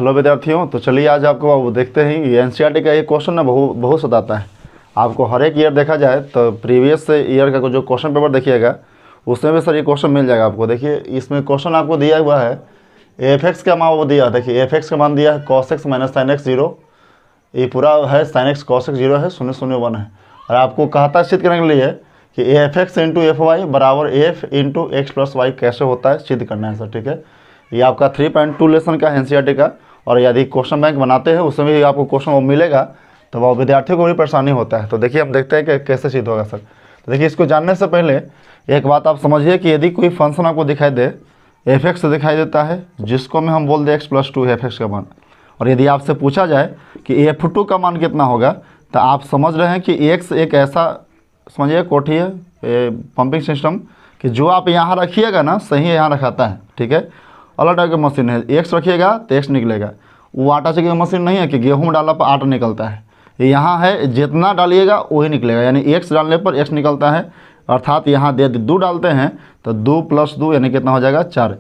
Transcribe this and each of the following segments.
Hello विद्यार्थियों, तो चलिए आज आपको देखते हैं ये एनसीईआरटी का ये क्वेश्चन ना बहुत सताता है। आपको हर एक ईयर देखा जाए तो प्रीवियस ईयर का जो क्वेश्चन पेपर देखिएगा उसमें भी सर ये क्वेश्चन मिल जाएगा आपको। देखिए इसमें क्वेश्चन आपको दिया हुआ है एफ एक्स का मान वो दिया है। देखिए एफ एक्स का मान दिया है cos x minus sine x 0, ये पूरा है साइन एक्स कॉस एक्स 0 है, 0,0,1 है। और आपको कहता है सिद्ध करने के लिए कि F x into F Y बराबर F into x plus Y कैसे होता है सिद्ध करना है सर। ठीक है, ये आपका 3.2 लेसन का एनसीईआरटी का। और यदि क्वेश्चन बैंक बनाते हैं उसमें भी आपको क्वेश्चन वो मिलेगा तो वह विद्यार्थियों को भी परेशानी होता है। तो देखिए हम देखते हैं कि कैसे सिद्ध होगा सर। तो देखिए इसको जानने से पहले एक बात आप समझिए कि यदि कोई फंक्शन आपको दिखाई दे एफ एक्स दिखाई देता है जिसको में हम बोल दें x+2 एफ एक्स का मान, और यदि आपसे पूछा जाए कि f2 का मान कितना होगा तो आप समझ रहे हैं कि x एक ऐसा समझिए कोठी है पंपिंग सिस्टम कि जो आप यहाँ रखिएगा ना सही यहाँ रखाता है। ठीक है, अलग टाइप की मशीन है, x रखिएगा तो x निकलेगा। वो आटा चक्की की मशीन नहीं है कि गेहूँ डालने पर आटा निकलता है, यहाँ है जितना डालिएगा वही निकलेगा, यानी x डालने पर x निकलता है। अर्थात यहाँ दे 2 डालते हैं तो 2 + 2 यानी कितना हो जाएगा 4।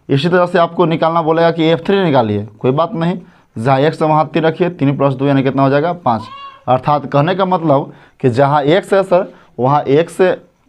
इसी तरह से आपको निकालना बोलेगा कि F3 निकालिए, कोई बात नहीं, जहाँ x वहाँ 3 रखिए, 3 + 2 यानी कितना हो जाएगा 5। अर्थात कहने का मतलब कि जहाँ x है सर वहाँ x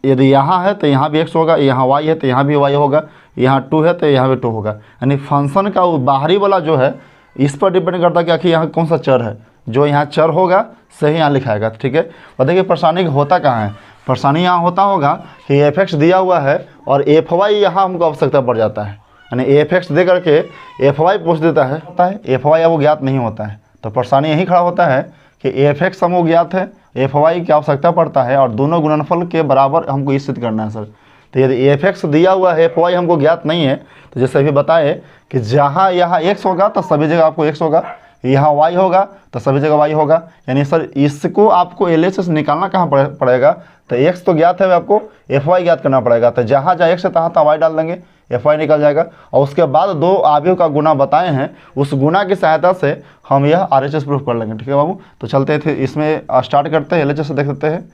यदि यहाँ है तो यहाँ भी x होगा, यहाँ y है तो यहाँ भी y होगा, यहाँ 2 है तो यहाँ भी 2 होगा। यानी फंक्शन का वो बाहरी वाला जो है इस पर डिपेंड करता है कि आखिर यहाँ कौन सा चर है, जो यहाँ चर होगा सही यहाँ लिखाएगा। ठीक है, और देखिए परेशानी होता कहाँ है, परेशानी यहाँ होता होगा कि एफ एक्स दिया हुआ है और एफ वाई यहाँ हमको आवश्यकता पड़ जाता है, यानी एफ एक्स दे करके एफ वाई पूछ देता है, एफ वाई वो ज्ञात नहीं होता है। तो परेशानी यही खड़ा होता है कि एफ एक्स हमको ज्ञात है, एफ वाई की आवश्यकता पड़ता है और दोनों गुणनफल के बराबर हमको सिद्ध करना है सर। तो यदि एफ एक्स दिया हुआ है एफ वाई हमको ज्ञात नहीं है तो जैसे अभी बताए कि जहाँ यहाँ एक्स होगा तो सभी जगह आपको एक्स होगा, यहाँ y होगा तो सभी जगह y होगा। यानी सर इसको आपको LHS निकालना कहाँ पड़ेगा, तो x तो ज्ञात है, आपको fy ज्ञात करना पड़ेगा। तो जहाँ जहाँ x है तहाँ तहाँ y डाल देंगे, fy निकल जाएगा। और उसके बाद 2 अवयव का गुना बताए हैं, उस गुना की सहायता से हम यह RHS प्रूफ कर लेंगे। ठीक है बाबू, तो चलते थे इसमें स्टार्ट करते हैं, LHS से देख सकते हैं।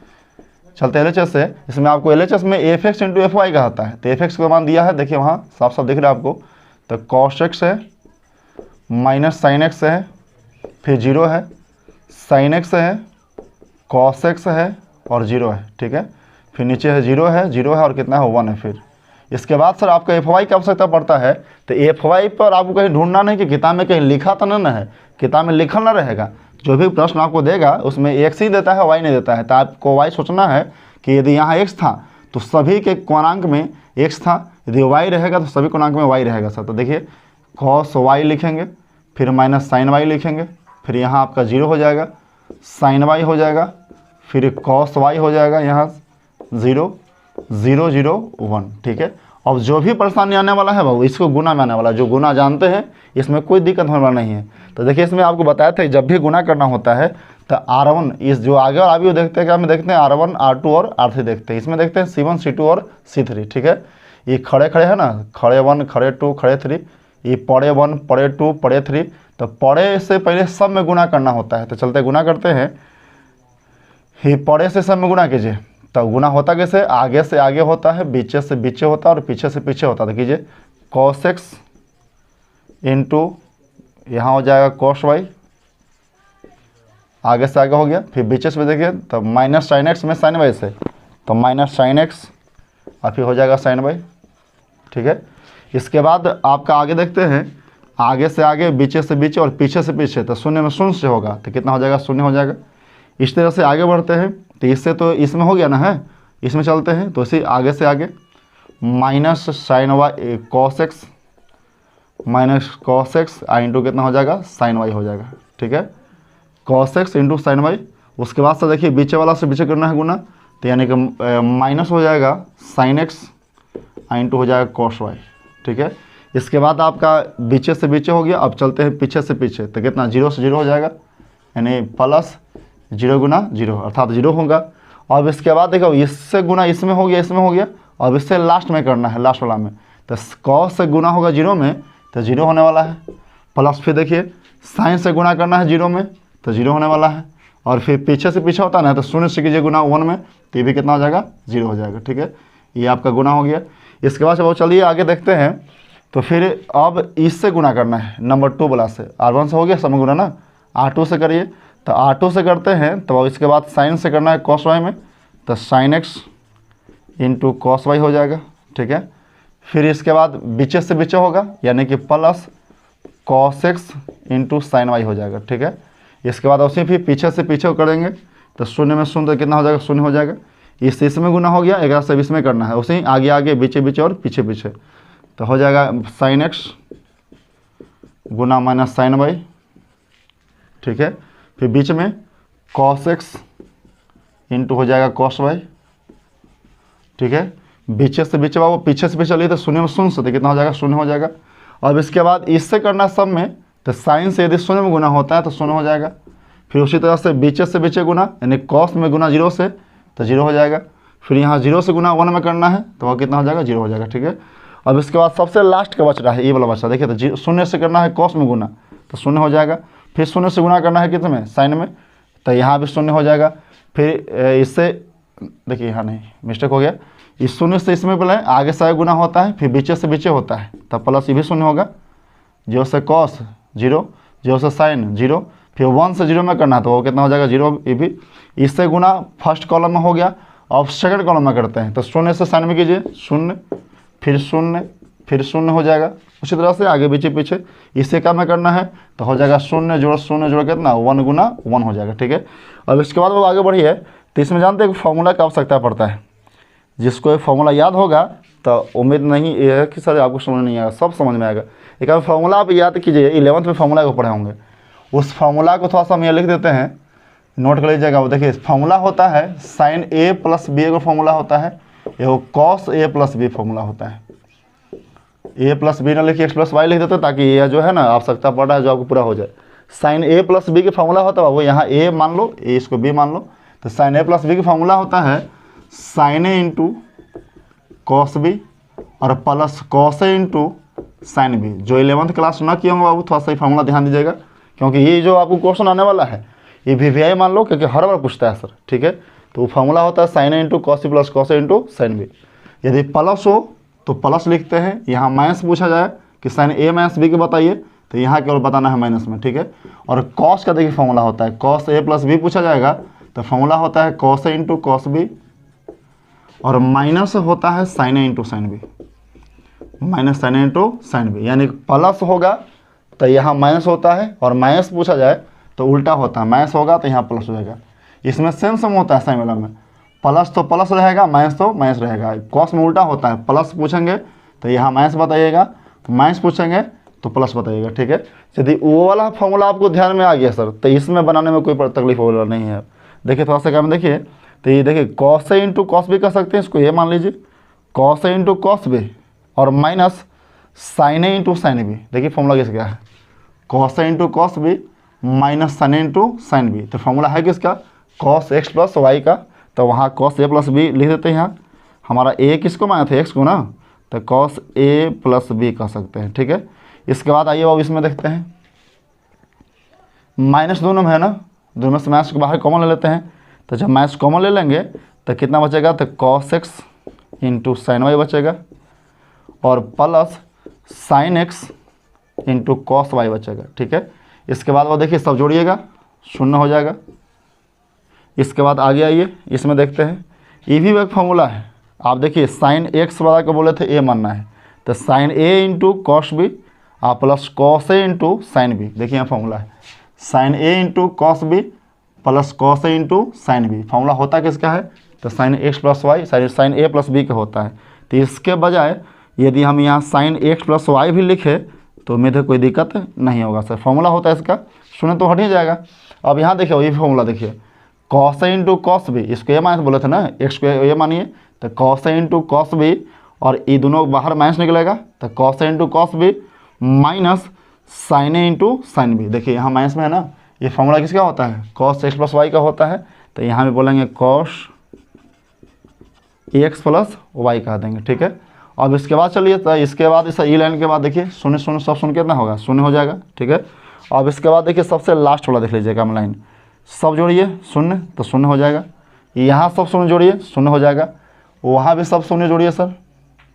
चलते LHS से, इसमें आपको LHS में f x into F y का आता है। तो एफ एक्स का मान दिया है, देखिए वहाँ साफ साफ दिख रहा है आपको, तो कॉस एक्स है माइनस साइन एक्स है, फिर 0 है, साइन एक्स है, कॉस एक्स है और 0 है। ठीक है, फिर नीचे है 0 है और कितना है 1 है। फिर इसके बाद सर आपको एफ वाई की आवश्यकता पड़ता है। तो एफ वाई पर आपको कहीं ढूंढना नहीं कि किताब में कहीं लिखा तो ना है, किताब में लिखल ना रहेगा, जो भी प्रश्न आपको देगा उसमें एक्स ही देता है वाई नहीं देता है। तो आपको वाई सोचना है कि यदि यहाँ एक्स था तो सभी के क्वानांक में एक्स था, यदि वाई रहेगा तो सभी क्वानांक में वाई रहेगा सर। तो देखिए कॉस वाई लिखेंगे, फिर माइनस साइन वाई लिखेंगे, फिर यहाँ आपका 0 हो जाएगा, साइन वाई हो जाएगा, फिर कॉस वाई हो जाएगा, यहाँ 0 0 0 1। ठीक है, अब जो भी परेशानी आने वाला है बाबू इसको गुना में आने वाला है, जो गुना जानते हैं इसमें कोई दिक्कत होने वाला नहीं है। तो देखिए इसमें आपको बताया था जब भी गुना करना होता है तो R1 इस जो आगे और अभी देखते हैं क्या, में देखते हैं R1 R2 और R3 देखते हैं, इसमें देखते हैं C1 C2 और C3। ठीक है, ये खड़े खड़े है ना, खड़े 1 खड़े 2 खड़े 3, ये पड़े 1 पड़े 2 पड़े 3, तो पड़े से पहले सब में गुना करना होता है। तो चलते गुना करते हैं, ये पड़े से सब में गुना कीजिए। तो गुना होता कैसे, आगे से आगे होता है, बीचे से बीचे होता है और पीछे से पीछे होता है। तो कीजिए कॉस एक्स इंटू यहाँ हो जाएगा कॉस वाई, आगे से आगे हो गया, फिर बीचे से देखिए तो माइनस साइन एक्स में साइन वाई से, तो माइनस साइन एक्स और फिर हो जाएगा साइन वाई। ठीक है, इसके बाद आपका आगे देखते हैं, आगे से आगे बीचे से बीचे और पीछे से पीछे, तो शून्य में शून्य से होगा तो कितना हो जाएगा 0 हो जाएगा। इस तरह से आगे बढ़ते हैं, तो इससे तो इसमें हो गया ना है, इसमें चलते हैं तो इसी आगे से आगे minus sine y cos x minus cos x into कितना हो जाएगा साइन वाई हो जाएगा। ठीक है, cos x into sine y. उसके बाद से देखिए बीचे वाला से बीचे करना है गुना, तो यानी कि माइनस हो जाएगा साइन एक्स इंटू हो जाएगा कॉस वाई। ठीक है, इसके बाद आपका बीचे से बीचे हो गया, अब चलते हैं पीछे से पीछे, तो कितना 0 से 0 हो जाएगा, यानी प्लस 0 गुना 0 अर्थात 0 होगा। अब इसके बाद देखो इससे गुना इसमें हो गया, इसमें हो गया, अब इससे लास्ट में करना है, लास्ट वाला में, तो कॉस से गुना होगा 0 में तो 0 होने वाला है, प्लस फिर देखिए साइन से गुना करना है 0 में तो 0 होने वाला है, और फिर पीछे से पीछे होता है ना तो 0 से कीजिए गुना 1 में तो ये भी कितना हो जाएगा 0 हो जाएगा। ठीक है, ये आपका गुना हो गया। इसके बाद चलिए आगे देखते हैं, तो फिर अब इससे गुना करना है नंबर 2 वाला से। R1 से हो गया सब गुना ना, R2 से करिए। तो R2 से करते हैं तो इसके बाद साइन से करना है cos y में, तो sine x into cos y हो जाएगा, ठीक है। फिर इसके बाद बीचे से बीचे होगा यानी कि plus cos x into sine y हो जाएगा, ठीक है। इसके बाद उसी फिर पीछे से पीछे करेंगे तो शून्य में शून्य कितना हो जाएगा, शून्य हो जाएगा। इसमें गुना हो गया, 11 से 20 में करना है, उसी आगे आगे बीचे बीचे और पीछे पीछे, तो हो जाएगा साइन x गुना माइनस साइन वाई, ठीक है। फिर बीच में cos x इंटू हो जाएगा cos y, ठीक है। बीचे से बीचे बाबू पीछे से पीछे चलिए तो शून्य में शून्य से कितना हो जाएगा, शून्य हो जाएगा। अब इसके बाद इससे करना सब में, तो साइन से यदि शून्य में गुना होता है तो शून्य हो जाएगा। फिर उसी तरह से बीचे गुना यानी कॉस में गुना 0 से तो 0 हो जाएगा। फिर यहाँ 0 से गुना 1 में करना है तो वह कितना हो जाएगा, 0 हो जाएगा, ठीक है। अब इसके बाद सबसे लास्ट का बच रहा है ये वाला बचा, देखिए तो शून्य से करना है कॉस में गुना तो शून्य हो जाएगा। फिर शून्य से गुना करना है कितने में, साइन में, तो यहाँ भी शून्य हो जाएगा। फिर इससे देखिए यहाँ नहीं मिस्टेक हो गया, इस शून्य से इसमें पहले आगे से गुना होता है, फिर बीचे से बीचे होता है तब प्लस ये भी शून्य होगा। 0 से कॉस 0, 0 से साइन 0, फिर 1 से 0 में करना है तो वो कितना हो जाएगा, 0। ये भी इससे गुना फर्स्ट कॉलम में हो गया। अब सेकंड कॉलम में करते हैं तो शून्य से साइन में कीजिए शून्य, फिर शून्य, फिर शून्य हो जाएगा। उसी तरह से आगे पीछे पीछे इससे क्या में करना है तो हो जाएगा शून्य जोड़ कितना 1 गुना 1 हो जाएगा, ठीक है। अब इसके बाद वो आगे बढ़िए तो इसमें जानते हैं फॉर्मूला की आवश्यकता पड़ता है। जिसको ये फॉर्मूला याद होगा तो उम्मीद नहीं है कि सर आपको समझ नहीं आएगा, सब समझ में आएगा। एक फॉर्मूला आप याद कीजिए, 11th में फॉर्मूला को पढ़े होंगे, उस फॉर्मूला को थोड़ा सा हम ये लिख देते हैं, नोट कर लीजिएगा। वो देखिए फॉर्मूला होता है साइन a प्लस बी का फॉर्मूला होता है, एगो cos a plus b formula होता है। a प्लस बी ना लिखिए x प्लस वाई लिख देते ताकि ये जो है ना आवश्यकता पड़ रहा है जो आपको पूरा हो जाए। साइन a प्लस बी का फॉर्मूला होता है वो यहाँ a मान लो, a इसको b मान लो, तो साइन a प्लस बी का फॉर्मूला होता है sine a into cos B और प्लस कॉस ए इंटू साइन बी। जो 11th क्लास ना किया होंगे बाबू थोड़ा सा फॉर्मूला ध्यान दीजिएगा, क्योंकि ये जो आपको क्वेश्चन आने वाला है ये VVI मान लो, क्योंकि हर बार पूछता है सर, ठीक है। तो वो फॉर्मूला होता है sine A into cos C plus cos A into sine B. यदि प्लस हो तो प्लस लिखते हैं, यहाँ माइनस पूछा जाए कि साइन ए माइनस बी के बताइए तो यहाँ केवल बताना है माइनस में, ठीक है। और कॉस का देखिए फॉर्मूला होता है कॉस ए प्लस बी पूछा जाएगा तो फॉर्मूला होता है कॉस ए इंटू कॉस बी और माइनस होता है sine A into sine B, minus sine A into sine B. यानी प्लस होगा तो यहाँ माइनस होता है और माइनस पूछा जाए तो उल्टा होता है, माइनस होगा तो यहाँ प्लस हो जाएगा। इसमें सेम सम होता है साइन वाला में, प्लस तो प्लस रहेगा माइनस तो माइनस रहेगा। कॉस में उल्टा होता है, प्लस पूछेंगे तो यहाँ माइनस बताइएगा, तो माइनस पूछेंगे तो प्लस बताइएगा, ठीक है। यदि वो वाला फॉर्मूला आपको ध्यान में आ गया सर तो इसमें बनाने में कोई तकलीफ वाला नहीं है। देखिए थोड़ा सा काम देखिए, तो ये देखिए कॉस ए इंटू कॉस बी कर सकते हैं, इसको ये मान लीजिए कॉस ए इंटू कॉस बी और minus sine A into sine B. देखिए फॉर्मूला किसका क्या है, cos A into cos B minus sine A into sine B. तो फॉर्मूला है किसका, कॉस एक्स प्लस वाई का, तो वहाँ कॉस ए प्लस बी लिख देते हैं। यहाँ हमारा ए किसको माना था, एक्स को ना, तो कॉस ए प्लस बी कह सकते हैं, ठीक है। इसके बाद आइए अब इसमें देखते हैं, माइनस दोनों में है ना, दोनों में से माइनस को बाहर कॉमन ले लेते हैं। तो जब माइनस कॉमन ले लेंगे तो कितना बचेगा, तो cos x into sine y बचेगा और plus sine x into cos y बचेगा, ठीक है। इसके बाद वो देखिए सब जोड़िएगा, शून्य हो जाएगा। इसके बाद आगे आइए इसमें देखते हैं, ये भी एक फॉर्मूला है। आप देखिए साइन एक्स वाला को बोले थे ए मानना है, तो sine A into cos B और प्लस कॉस ए इंटू साइन बी। देखिए यहाँ फॉर्मूला है sine A into cos B plus cos A into sine B. Formula होता किसका है, तो sine X plus Y sine A plus B का होता है। तो इसके बजाय यदि हम यहाँ साइन एक्स प्लस वाई भी लिखे तो उम्मीद है कोई दिक्कत नहीं होगा सर। फॉर्मूला होता है इसका, शून्य तो हट ही जाएगा। अब यहाँ देखिए ये फॉर्मूला देखिए, कॉस ए इंटू कॉस बी, इसको ये माइनस बोले थे ना, एक्स को ये मानिए, तो कॉस ए इंटू कॉस बी और ये दोनों बाहर माइनस निकलेगा, तो cos A into cos B minus sine A into sine B. देखिए यहाँ माइनस में है ना, ये फॉर्मूला किसका होता है, कॉस एक्स प्लस वाई का होता है। तो यहाँ भी बोलेंगे कॉस एक्स प्लस वाई कह देंगे, ठीक है। अब इसके बाद चलिए, तो इसके बाद इस ई लाइन के बाद देखिए शून्य शून्य सब शून्य कितना होगा, शून्य हो जाएगा, ठीक है। अब इसके बाद देखिए सबसे लास्ट वाला देख लीजिएगा हम लाइन, सब जोड़िए शून्य तो शून्य हो जाएगा, यहाँ सब शून्य जोड़िए शून्य हो जाएगा, वहाँ भी सब शून्य जोड़िए सर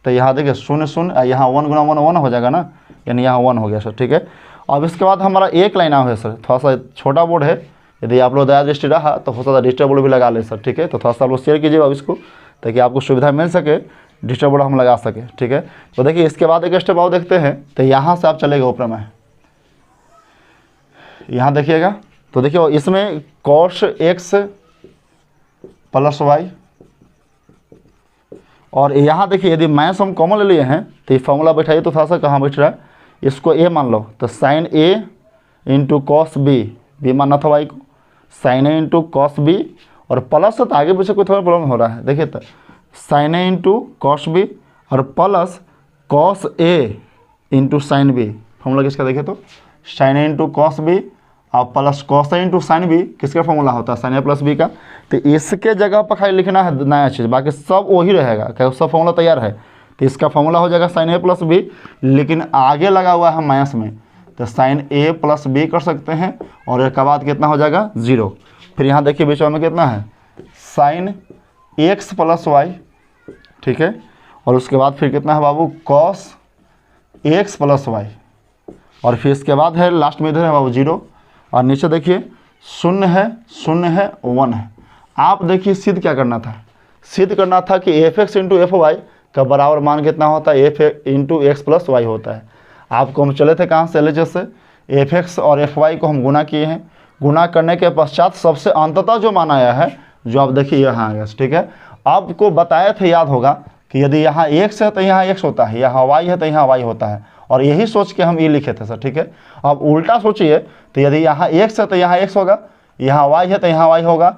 तो यहाँ देखिए 0 0, यहाँ 1 गुना 1 1 हो जाएगा ना, यानी यहाँ 1 हो गया सर, ठीक है। अब इसके बाद हमारा एक लाइन आया है सर, थोड़ा सा छोटा बोर्ड है, यदि आप लोग दया दृष्टि रहा तो हो सकता है डिजिटल बोर्ड भी लगा ले सर, ठीक है। तो थोड़ा सा आप लोग शेयर कीजिएगा इसको, ताकि आपको सुविधा मिल सके, डिजिटल बोर्ड हम लगा सके, ठीक है। तो देखिए इसके बाद एक स्टेप और देखते हैं, तो यहाँ से आप चलेगा ऊपर में, यहाँ देखिएगा, तो देखिए इसमें cos x प्लस वाई, और यहाँ देखिए यदि माइनस हम कॉमन ले लिए हैं तो ये फॉर्मूला बैठाइए, तो थोड़ा सा कहाँ बैठ रहा है, इसको a मान लो, तो sine a into cos b मानना था y को, sine a into cos B, और प्लस तो आगे पीछे कोई थोड़ा प्रॉब्लम हो रहा है, देखिए तो sine a into cos B और plus cos a into sine B, formula किसका देखे तो sine a into cos B और plus cos a into sine B, किसका फॉर्मूला होता है साइन a प्लस बी का। तो इसके जगह पर खाली लिखना है नया चीज़, बाकी सब वही रहेगा, क्या सब फॉर्मूला तैयार है। तो इसका फॉर्मूला हो जाएगा साइन a प्लस बी, लेकिन आगे लगा हुआ है माइनस में, तो साइन a प्लस बी कर सकते हैं, और इसके बाद कितना हो जाएगा 0। फिर यहाँ देखिए बीच में कितना है साइन x प्लस वाई, ठीक है, और उसके बाद फिर कितना है बाबू कॉस x प्लस वाई, और फिर इसके बाद है लास्ट में इधर है बाबू 0, और नीचे देखिए 0 है 1 है। आप देखिए सिद्ध क्या करना था, सिद्ध करना था कि F x into F y का बराबर मान कितना होता है, f into x plus y होता है। आपको हम चले थे कहाँ से, एल से एफ एक्स और एफ वाई को हम गुना किए हैं, गुना करने के पश्चात सबसे अंततः जो मान आया है, जो आप देखिए यहाँ आ गया, ठीक है। आपको बताए थे, याद होगा कि यदि यहाँ एक्स है तो यहाँ एक्स होता है, यहाँ वाई है तो यहाँ वाई होता है, और यही सोच के हम ये लिखे थे सर, ठीक है। अब उल्टा सोचिए, तो यदि यहाँ एक्स है तो यहाँ एक्स होगा, यहाँ वाई है तो यहाँ वाई होगा,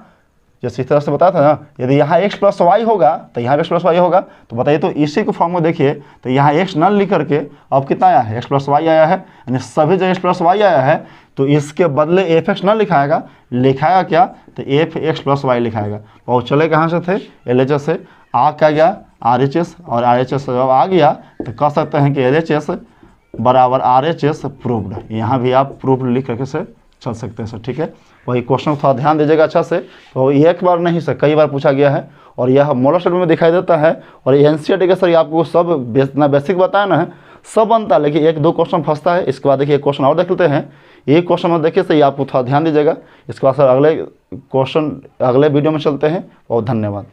जैसे इस तरह से बताया था ना, यदि यहाँ x प्लस वाई होगा तो यहाँ x प्लस वाई होगा। तो बताइए, तो इसी को फॉर्म में देखिए, तो यहाँ x नल लिख करके अब कितना आया है, x प्लस वाई आया है, यानी सभी जगह x प्लस वाई आया है, तो इसके बदले एफ एक्स नल लिखाएगा, लिखाएगा क्या, तो एफ एक्स प्लस वाई लिखाएगा। और चले कहाँ से थे, एल एच एस से, आ क्या गया आर एच एस, और आर एच एस जब आ गया तो कह सकते हैं कि एल एच एस बराबर आर एच एस प्रूव्ड। यहाँ भी आप प्रूफ लिख करके से चल सकते हैं सर, ठीक है। वही क्वेश्चन थोड़ा ध्यान दीजिएगा अच्छा से, तो एक बार नहीं सर कई बार पूछा गया है, और यह मॉडल स्टेटमेंट में दिखाई देता है, और एनसीईआरटी का सर आपको सब इतना बेसिक बताया ना है, सब बनता है, लेकिन एक दो क्वेश्चन फंसता है। इसके बाद देखिए एक क्वेश्चन और देख लेते हैं, एक क्वेश्चन में देखिए सर आपको थोड़ा ध्यान दीजिएगा। इसके बाद सर अगले क्वेश्चन अगले वीडियो में चलते हैं, और धन्यवाद।